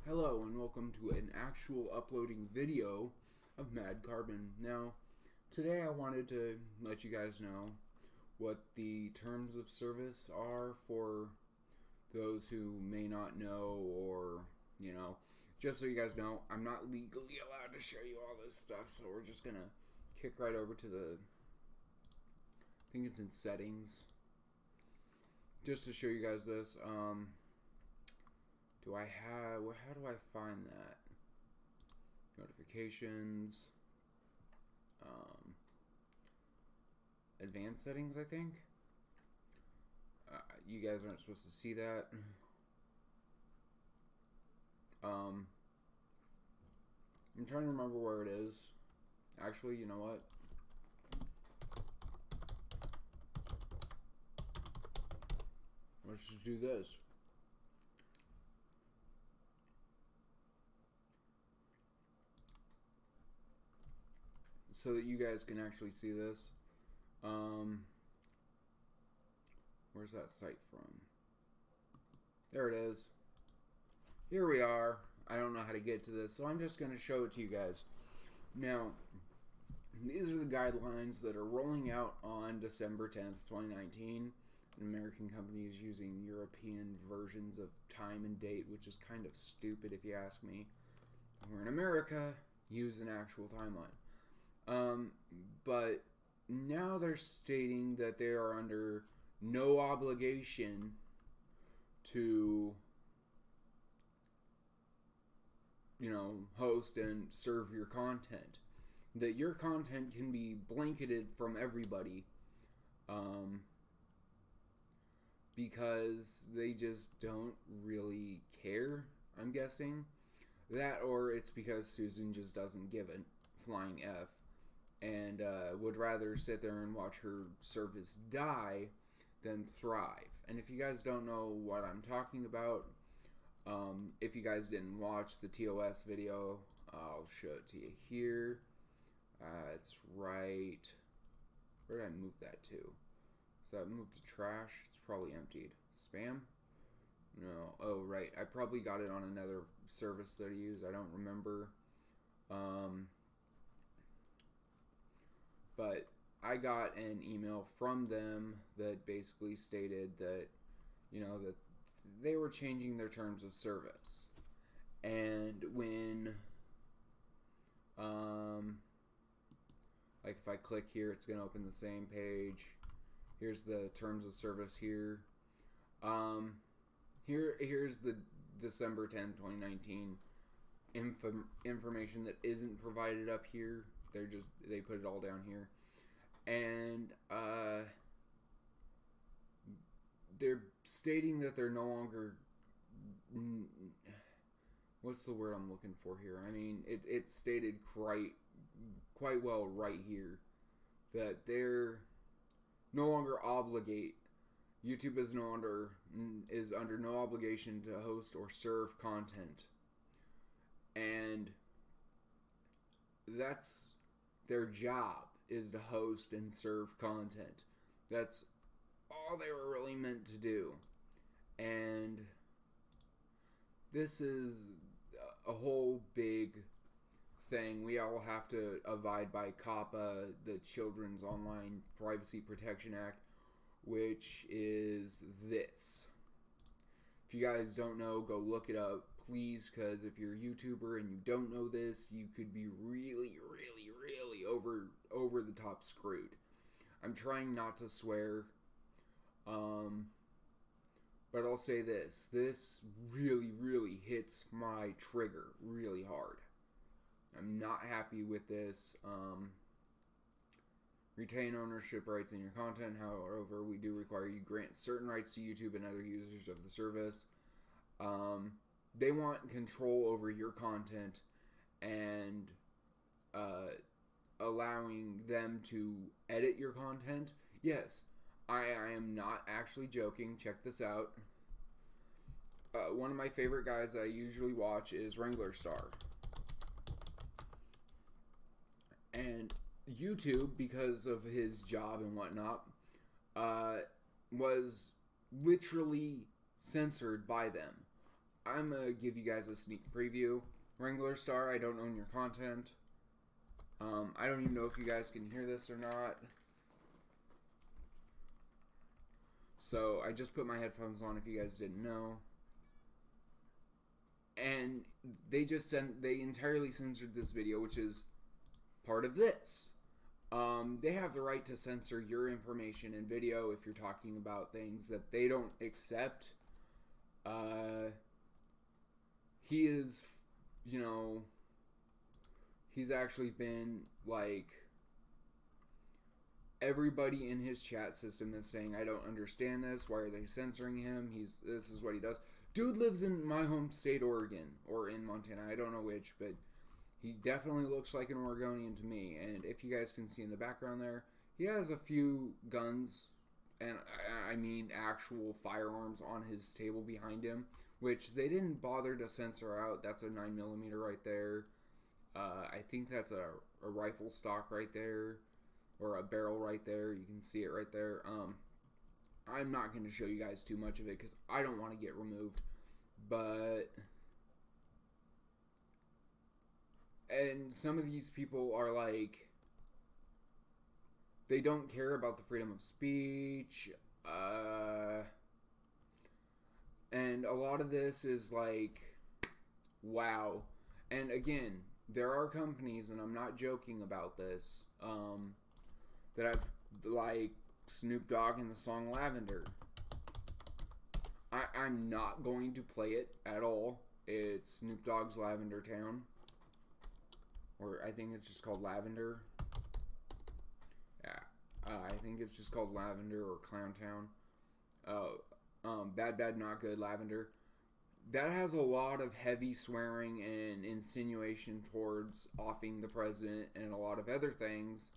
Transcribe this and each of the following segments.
Hello and welcome to an actual uploading video of Mad Carbon. Now, today I wanted to let you guys know what the terms of service are for those who may not know, or, just so you guys know, I'm not legally allowed to show you all this stuff, so we're just gonna kick right over to I think it's in settings, just to show you guys this. How do I find that? Notifications, advanced settings, I think. You guys aren't supposed to see that. I'm trying to remember where it is. Actually, you know what? Let's just do this. So that you guys can actually see this. Where's that site from? There it is. Here we are. I don't know how to get to this, so I'm just going to show it to you guys. Now, these are the guidelines that are rolling out on December 10th, 2019. An American company is using European versions of time and date, which is kind of stupid if you ask me. We're in America, use an actual timeline. But now they're stating that they are under no obligation to, host and serve your content. That your content can be blanketed from everybody, because they just don't really care, I'm guessing. That, or it's because Susan just doesn't give a flying F and would rather sit there and watch her service die than thrive. And if you guys don't know what I'm talking about, if you guys didn't watch the TOS video, I'll show it to you here. It's right... Where did I move that to? So that moved to trash. It's probably emptied. Spam? No. Oh, right. I probably got it on another service that I use. I don't remember. But I got an email from them that basically stated that, that they were changing their terms of service. And when, like if I click here, it's going to open the same page. Here's the terms of service here. Here's the December 10, 2019 information that isn't provided up here. They put it all down here. And they're stating that they're no longer, what's the word I'm looking for here? I mean, it's stated quite well right here that they're no longer YouTube is under no obligation to host or serve content. And that's their job, is to host and serve content. That's all they were really meant to do. And this is a whole big thing. We all have to abide by COPPA, the Children's Online Privacy Protection Act, which is this. If you guys don't know, go look it up, please, because if you're a YouTuber and you don't know this, you could be really, really, really over the top screwed. I'm trying not to swear, but I'll say this. This really, really hits my trigger really hard. I'm not happy with this. Retain ownership rights in your content. However, we do require you grant certain rights to YouTube and other users of the service. They want control over your content and allowing them to edit your content. Yes, I am not actually joking. Check this out. One of my favorite guys that I usually watch is Wrangler Star. And YouTube, because of his job and whatnot, was literally censored by them. I'm gonna give you guys a sneak preview. Wrangler Star, I don't own your content. I don't even know if you guys can hear this or not. So I just put my headphones on if you guys didn't know. And they entirely censored this video, which is part of this. They have the right to censor your information in video if you're talking about things that they don't accept. He is, you know, he's actually been, like, everybody in his chat system is saying, I don't understand this. Why are they censoring him? This is what he does. Dude lives in my home state, Oregon, or in Montana. I don't know which, but he definitely looks like an Oregonian to me. And if you guys can see in the background there, he has a few guns, and I mean actual firearms on his table behind him, which they didn't bother to censor out. That's a 9mm right there. I think that's a rifle stock right there, or a barrel right there. You can see it right there. I'm not going to show you guys too much of it because I don't want to get removed. But, and some of these people are like, they don't care about the freedom of speech. And a lot of this is like, wow. And again, there are companies, and I'm not joking about this, that have, like, Snoop Dogg in the song Lavender. I'm not going to play it at all. It's Snoop Dogg's Lavender Town. Or I think it's just called Lavender. Yeah. I think it's just called Lavender or Clown Town. Bad, Bad, Not Good, Lavender. That has a lot of heavy swearing and insinuation towards offing the president and a lot of other things.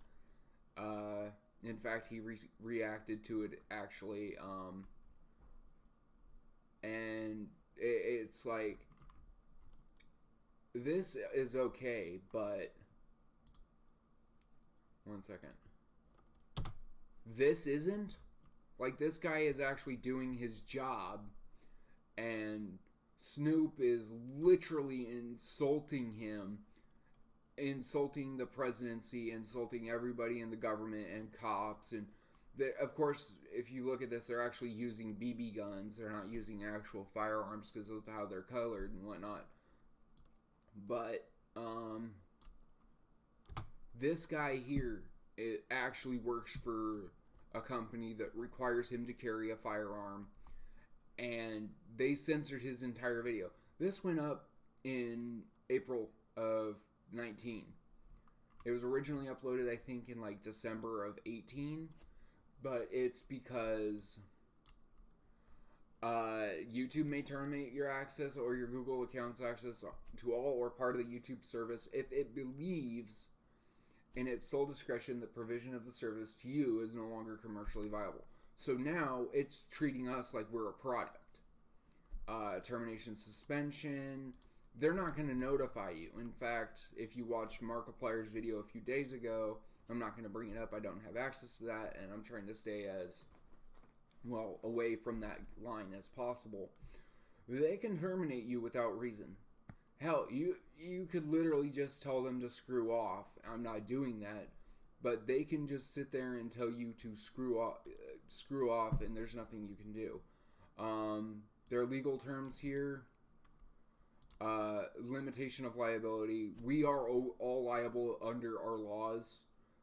In fact, he reacted to it, actually. And it's like, this is okay, but one second. This isn't. Like, this guy is actually doing his job, and Snoop is literally insulting him, insulting the presidency, insulting everybody in the government and cops. And of course, if you look at this, they're actually using BB guns. They're not using actual firearms because of how they're colored and whatnot. But this guy here, it actually works for a company that requires him to carry a firearm, and they censored his entire video. This went up in April of 19. It was originally uploaded, I think, in like December of 18, but it's because YouTube may terminate your access or your Google account's access to all or part of the YouTube service if it believes in its sole discretion that provision of the service to you is no longer commercially viable. So now it's treating us like we're a product. Termination, suspension. They're not going to notify you. In fact, if you watched Markiplier's video a few days ago, I'm not going to bring it up. I don't have access to that, and I'm trying to stay as well away from that line as possible. They can terminate you without reason. Hell, you could literally just tell them to screw off. I'm not doing that, but they can just sit there and tell you to screw off, and there's nothing you can do. Their legal terms here: limitation of liability. We are all liable under our laws.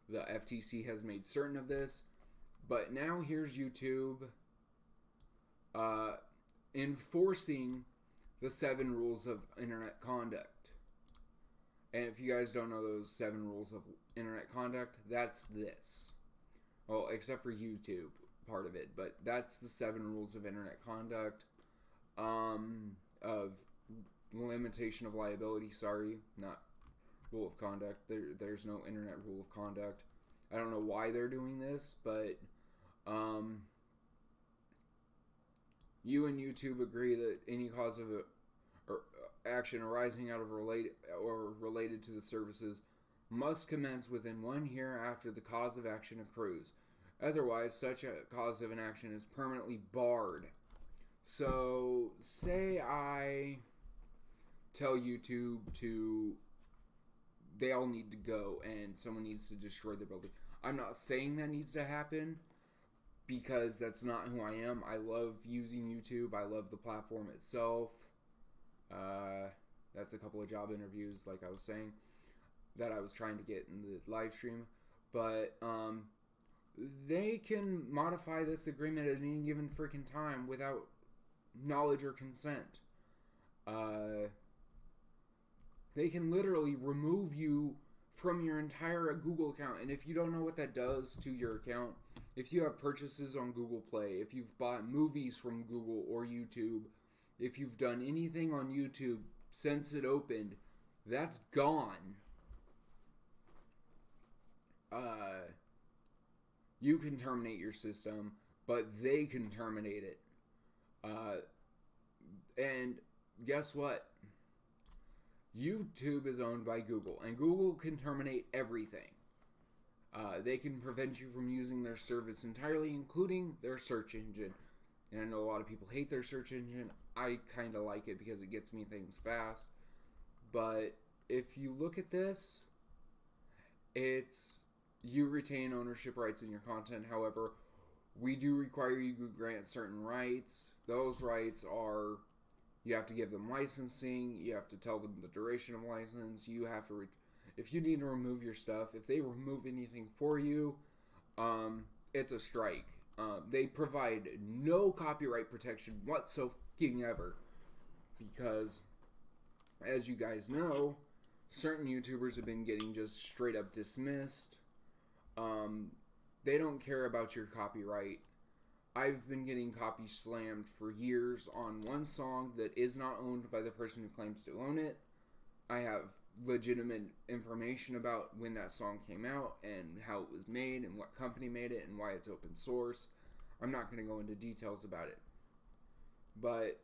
The FTC has made certain of this. But now here's YouTube enforcing the 7 rules of internet conduct. And if you guys don't know those 7 rules of internet conduct, that's this. Well, except for YouTube part of it, but that's the 7 rules of internet conduct. Of limitation of liability, sorry, not rule of conduct. There's no internet rule of conduct. I don't know why they're doing this, but you and YouTube agree that any cause of action arising out of related to the services must commence within 1 year after the cause of action accrues. Otherwise, such a cause of an action is permanently barred. So, say I tell YouTube to, they all need to go and someone needs to destroy the building. I'm not saying that needs to happen because that's not who I am. I love using YouTube. I love the platform itself. That's a couple of job interviews, like I was saying, that I was trying to get in the live stream. But they can modify this agreement at any given freaking time without knowledge or consent. They can literally remove you from your entire Google account. And if you don't know what that does to your account, if you have purchases on Google Play, if you've bought movies from Google or YouTube, if you've done anything on YouTube since it opened, that's gone. You can terminate your system, but they can terminate it. And guess what? YouTube is owned by Google, and Google can terminate everything. They can prevent you from using their service entirely, including their search engine. And I know a lot of people hate their search engine. I kind of like it because it gets me things fast. But if you look at this, it's you retain ownership rights in your content. However, we do require you to grant certain rights. Those rights are, you have to give them licensing. You have to tell them the duration of license. You have to, if you need to remove your stuff, if they remove anything for you, it's a strike. They provide no copyright protection whatsoever, because, as you guys know, certain YouTubers have been getting just straight up dismissed. They don't care about your copyright. I've been getting copy slammed for years on one song that is not owned by the person who claims to own it. I have legitimate information about when that song came out and how it was made and what company made it and why it's open source. I'm not going to go into details about it. But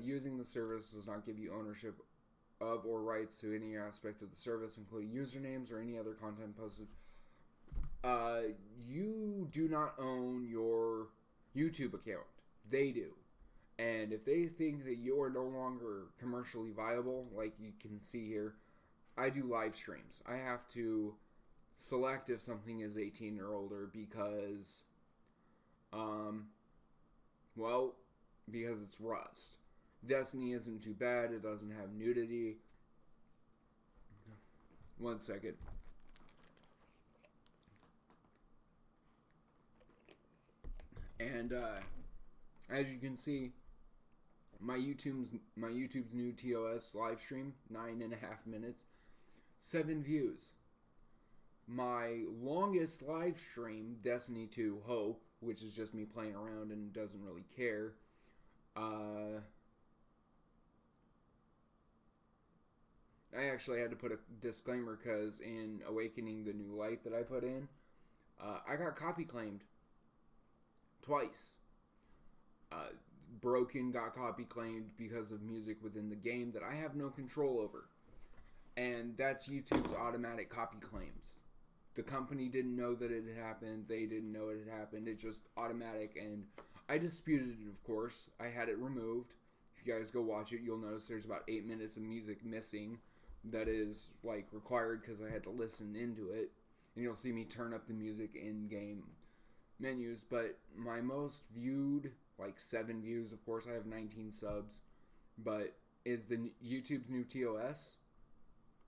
using the service does not give you ownership of or rights to any aspect of the service, including usernames or any other content posted. You do not own your YouTube account. They do. And if they think that you are no longer commercially viable, like you can see here, I do live streams. I have to select if something is 18 or older because, because it's Rust. Destiny isn't too bad. It doesn't have nudity. One second. And as you can see, my YouTube's new TOS live stream, 9.5 minutes, 7 views. My longest live stream, Destiny 2 Hope, which is just me playing around and doesn't really care, I actually had to put a disclaimer because in Awakening the New Light that I put in, I got copy claimed twice. Broken got copy claimed because of music within the game that I have no control over. And that's YouTube's automatic copy claims. The company didn't know that it had happened. They didn't know it had happened. It's just automatic. And I disputed it, of course. I had it removed. If you guys go watch it, you'll notice there's about 8 minutes of music missing. That is, like, required because I had to listen into it. And you'll see me turn up the music in-game menus. But my most viewed, like 7 views, of course I have 19 subs, but is the YouTube's new TOS,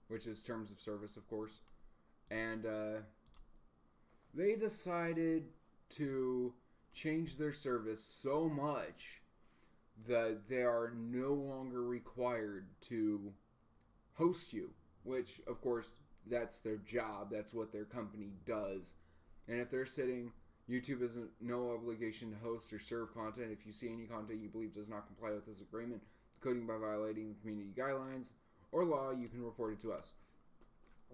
which is terms of service, of course. And they decided to change their service so much that they are no longer required to host you, which, of course, that's their job. That's what their company does. And if they're sitting, YouTube has no obligation to host or serve content. If you see any content you believe does not comply with this agreement, including by violating the community guidelines or law, you can report it to us.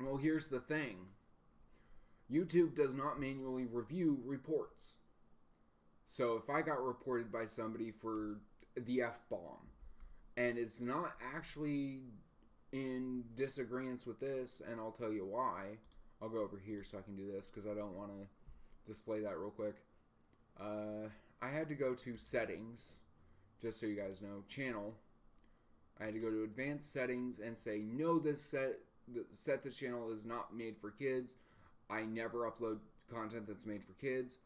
Well, here's the thing. YouTube does not manually review reports. So if I got reported by somebody for the F-bomb, and it's not actually in disagreement with this, and I'll tell you why. I'll go over here so I can do this, because I don't want to display that real quick. I had to go to settings, just so you guys know, channel. I had to go to advanced settings and say, no, this channel is not made for kids. I never upload content that's made for kids,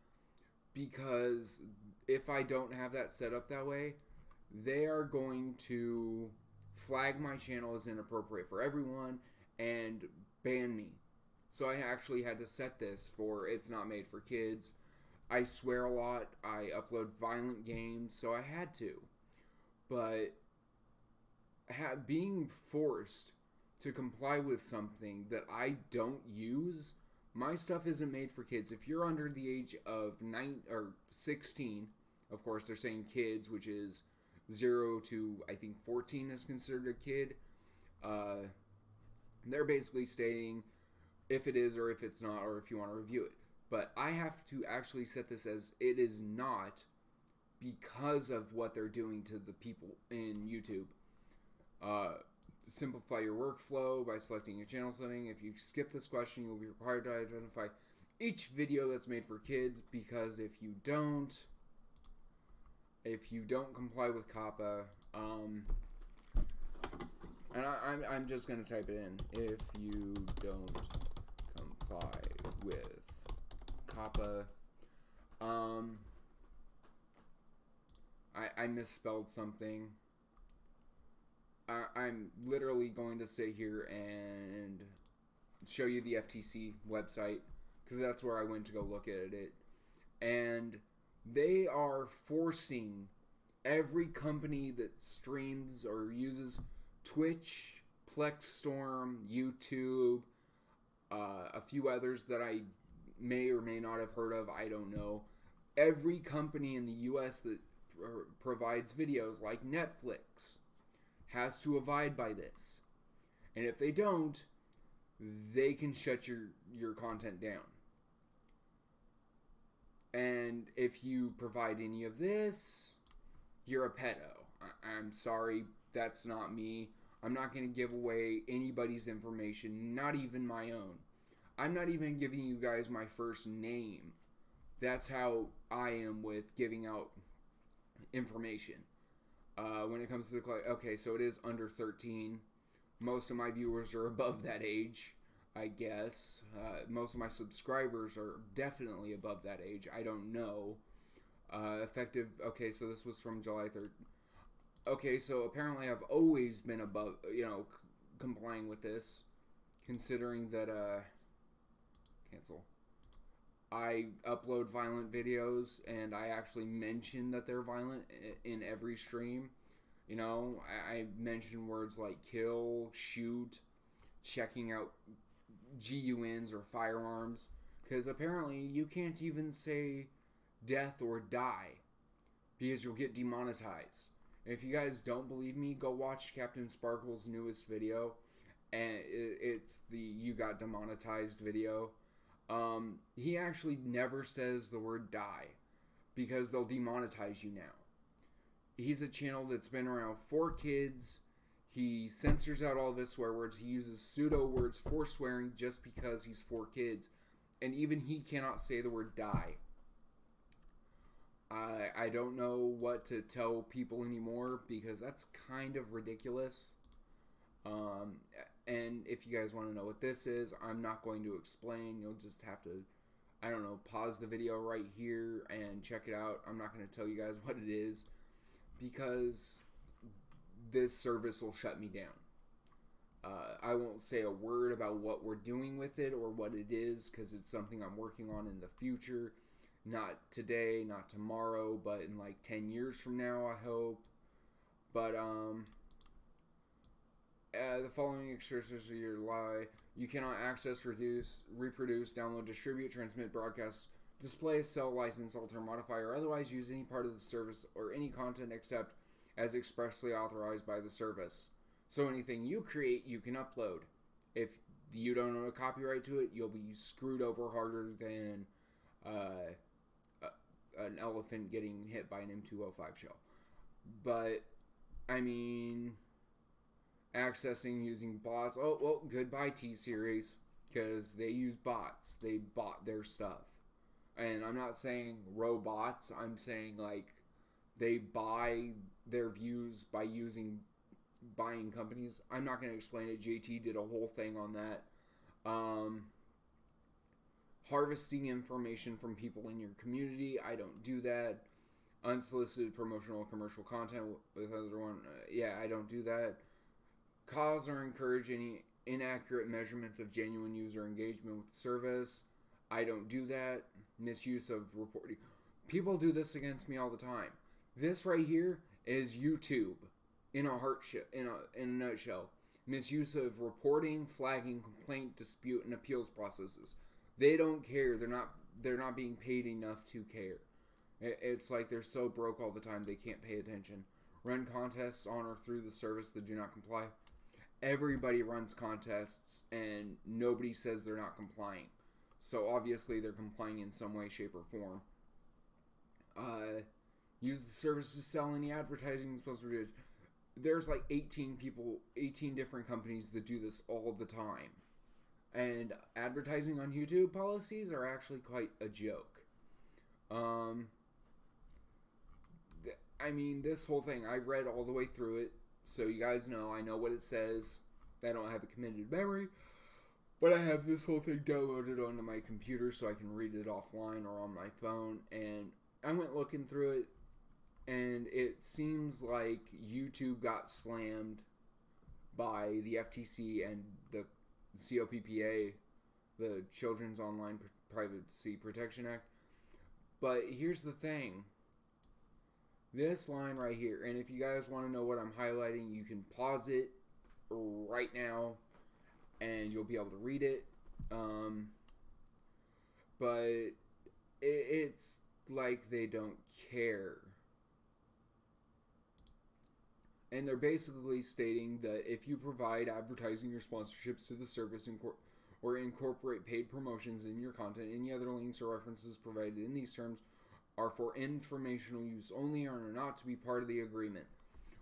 because if I don't have that set up that way, they are going to flag my channel as inappropriate for everyone and ban me. So I actually had to set this for it's not made for kids. I swear a lot. I upload violent games, so I had to. But being forced to comply with something that I don't use, my stuff isn't made for kids. If you're under the age of 16, of course they're saying kids, which is 0 to I think 14 is considered a kid. They're basically stating if it is or if it's not, or if you want to review it. But I have to actually set this as it is not, because of what they're doing to the people in YouTube. Simplify your workflow by selecting a channel setting. If you skip this question, you'll be required to identify each video that's made for kids, because if you don't comply with COPPA, and I'm just gonna type it in. If you don't comply with COPPA, I misspelled something. I'm literally going to sit here and show you the FTC website, because that's where I went to go look at it. And they are forcing every company that streams or uses Twitch, Plexstorm, YouTube, a few others that I may or may not have heard of, I don't know. Every company in the U.S. that provides videos, like Netflix, has to abide by this. And if they don't, they can shut your content down. And if you provide any of this, you're a pedo. I'm sorry, that's not me. I'm not going to give away anybody's information, not even my own. I'm not even giving you guys my first name. That's how I am with giving out information. When it comes to the okay, so it is under 13. Most of my viewers are above that age, I guess. Most of my subscribers are definitely above that age. I don't know. Effective, okay, so this was from July 3rd. Okay, so apparently I've always been above, complying with this, considering that, cancel. I upload violent videos, and I actually mention that they're violent in every stream. I mention words like kill, shoot, checking out GUNs or firearms, because apparently you can't even say death or die, because you'll get demonetized. And if you guys don't believe me, go watch Captain Sparkle's newest video, and it's the "you got demonetized" video. He actually never says the word die, because they'll demonetize you now. He's a channel that's been around for kids. He censors out all of his swear words. He uses pseudo words for swearing just because he's for kids. And even he cannot say the word die. I don't know what to tell people anymore, because that's kind of ridiculous. And if you guys want to know what this is, I'm not going to explain. You'll just have to, pause the video right here and check it out. I'm not going to tell you guys what it is, because this service will shut me down. I won't say a word about what we're doing with it or what it is, because it's something I'm working on in the future. Not today, not tomorrow, but in like 10 years from now, I hope. But, the following extras are your lie. You cannot access, reproduce, download, distribute, transmit, broadcast, display, sell, license, alter, modify, or otherwise use any part of the service or any content except as expressly authorized by the service. So anything you create, you can upload. If you don't own a copyright to it, you'll be screwed over harder than an elephant getting hit by an M205 shell. But, accessing using bots. Oh, well, goodbye T-Series, because they use bots. They bought their stuff. And I'm not saying robots. I'm saying like they buy their views by buying companies. I'm not going to explain it. JT did a whole thing on that. Harvesting information from people in your community. I don't do that. Unsolicited promotional or commercial content with other one. Yeah, I don't do that. Cause or encourage any inaccurate measurements of genuine user engagement with the service. I don't do that. Misuse of reporting. People do this against me all the time. This right here is YouTube in a nutshell. Misuse of reporting, flagging, complaint, dispute, and appeals processes. They don't care. They're not being paid enough to care. It's like they're so broke all the time they can't pay attention. Run contests on or through the service that do not comply. Everybody runs contests and nobody says they're not complying. So obviously they're complying in some way, shape, or form. Use the service to sell any advertising sponsored. There's like 18 different companies that do this all the time. And advertising on YouTube policies are actually quite a joke. I mean, this whole thing, I read all the way through it, so you guys know, I know what it says. I don't have a committed memory, but I have this whole thing downloaded onto my computer so I can read it offline or on my phone, and I went looking through it, and it seems like YouTube got slammed by the FTC and the COPPA, the Children's Online Privacy Protection Act. But here's the thing. This line right here, and if you guys want to know what I'm highlighting, you can pause it right now and you'll be able to read it. But it's like they don't care. And they're basically stating that if you provide advertising or sponsorships to the service or incorporate paid promotions in your content, any other links or references provided in these terms are for informational use only and are not to be part of the agreement.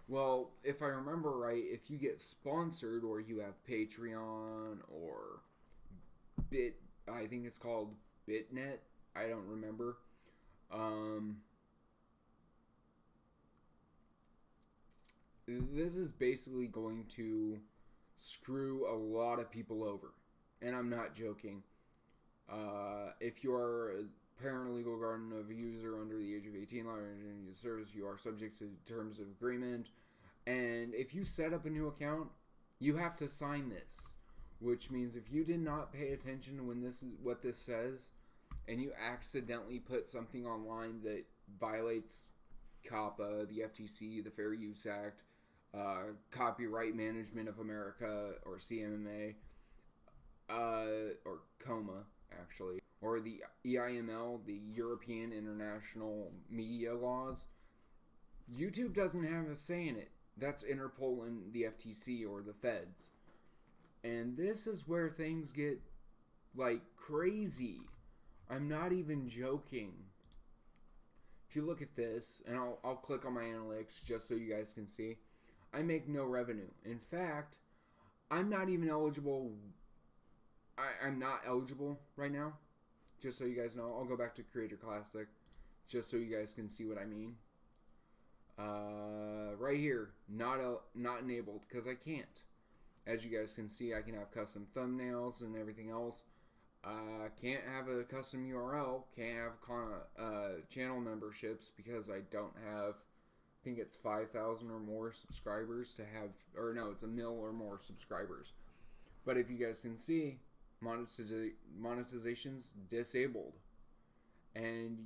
Well, if I remember right, if you get sponsored or you have Patreon or I think it's called BitNet, I don't remember. This is basically going to screw a lot of people over. And I'm not joking. If you are a parent or legal guardian of a user under the age of 18 in the service, you are subject to terms of agreement. And if you set up a new account, you have to sign this. Which means if you did not pay attention when this is what this says, and you accidentally put something online that violates COPPA, the FTC, the Fair Use Act, Copyright Management of America, or CMMA, or COMA, actually, or the EIML, the European International Media Laws, YouTube doesn't have a say in it. That's Interpol and the FTC or the feds. And this is where things get, like, crazy. I'm not even joking. If you look at this, and I'll click on my analytics just so you guys can see, I make no revenue. In fact, I'm not even eligible. I'm not eligible right now. Just so you guys know. I'll go back to Creator Classic just so you guys can see what I mean. Right here, not enabled because I can't. As you guys can see, I can have custom thumbnails and everything else. Can't have a custom URL. Can't have channel memberships because I don't have, I think it's 5,000 or more subscribers to have, or no, it's 1 mil or more subscribers. But if you guys can see, monetization's disabled. And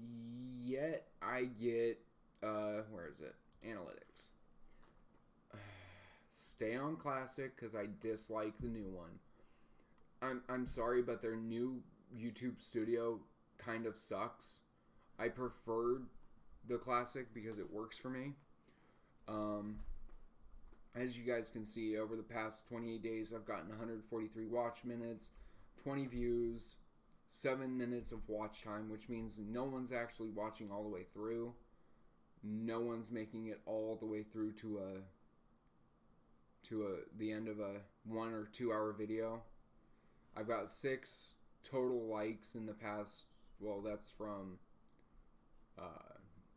yet I get, where is it? Analytics. Stay on Classic because I dislike the new one. I'm sorry, but their new YouTube Studio kind of sucks. I preferred the Classic because it works for me. As you guys can see, over the past 28 days, I've gotten 143 watch minutes, 20 views, 7 minutes of watch time, which means no one's actually watching all the way through. No one's making it all the way through to the end of a 1 or 2 hour video. I've got 6 total likes in the past well, that's from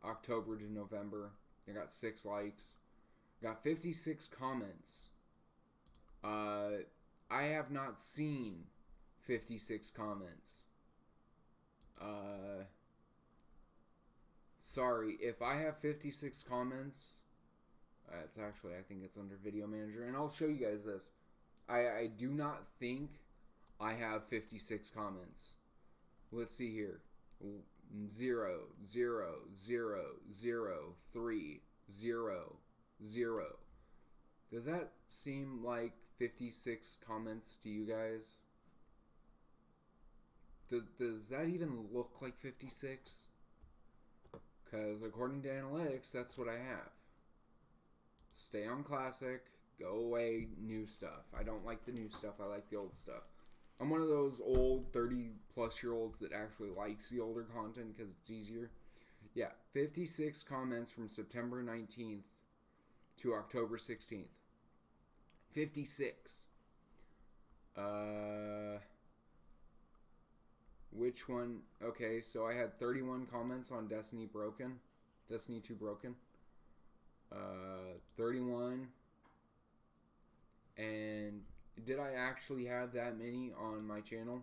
October to November. I got 6 likes. Got 56 comments. I have not seen 56 comments. Sorry, if I have 56 comments, it's actually, I think it's under Video Manager, and I'll show you guys this. I do not think I have 56 comments. Let's see here. 0, 0, 0, 0, 3, 0, 0. Does that seem like 56 comments to you guys? Does that even look like 56? Because according to analytics, that's what I have. Stay on classic, go away new stuff. I don't like the new stuff, I like the old stuff. I'm one of those old 30-plus-year-olds that actually likes the older content because it's easier. Yeah, 56 comments from September 19th to October 16th. 56. Which one? Okay, so I had 31 comments on Destiny 2 Broken. 31. And did I actually have that many on my channel?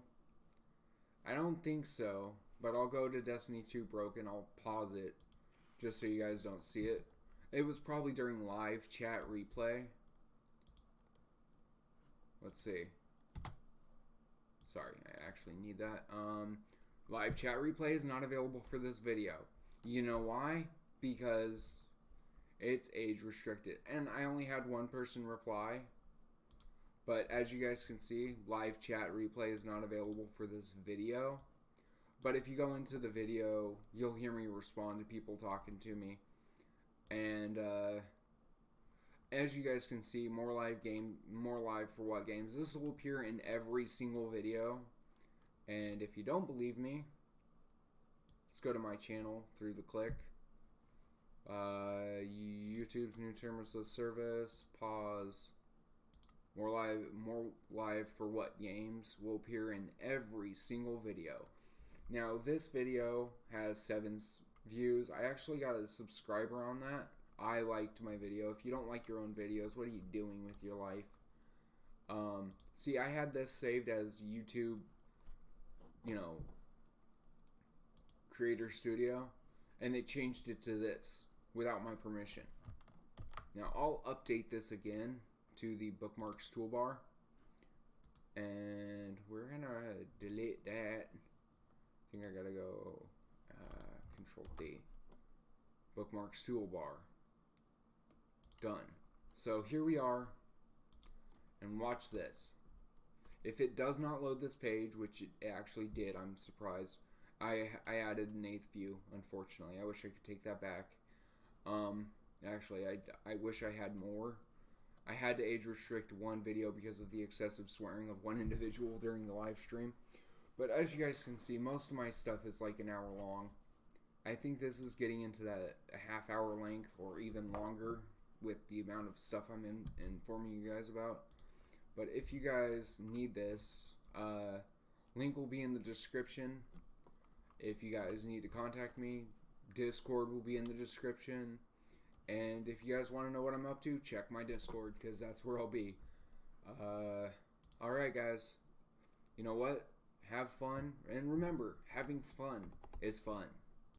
I don't think so, but I'll go to Destiny 2 Broken. I'll pause it just so you guys don't see it. It was probably during live chat replay. Let's see. Sorry, I actually need that. Live chat replay is not available for this video. You know why? Because it's age restricted. And I only had one person reply. But as you guys can see, live chat replay is not available for this video. But if you go into the video, you'll hear me respond to people talking to me. And as you guys can see, more live for what games. This will appear in every single video. And if you don't believe me, let's go to my channel through the click. YouTube's new terms of service. Pause. More live for what games will appear in every single video. Now this video has 7 views. I actually got a subscriber on that. I liked my video. If you don't like your own videos, what are you doing with your life? See, I had this saved as YouTube, Creator Studio, and they changed it to this without my permission. Now I'll update this again to the bookmarks toolbar, and we're gonna delete that. I think I gotta go Control D. Bookmarks toolbar. Done. So here we are, and watch this. If it does not load this page, which it actually did, I'm surprised. I added an 8th view, unfortunately. I wish I could take that back. Actually, I wish I had more. I had to age restrict one video because of the excessive swearing of one individual during the live stream. But as you guys can see, most of my stuff is like an hour long. I think this is getting into that half-hour length or even longer with the amount of stuff I'm informing you guys about. But if you guys need this, link will be in the description. If you guys need to contact me, Discord will be in the description. And if you guys want to know what I'm up to, check my Discord, because that's where I'll be. Alright guys, you know what? Have fun, and remember, having fun is fun.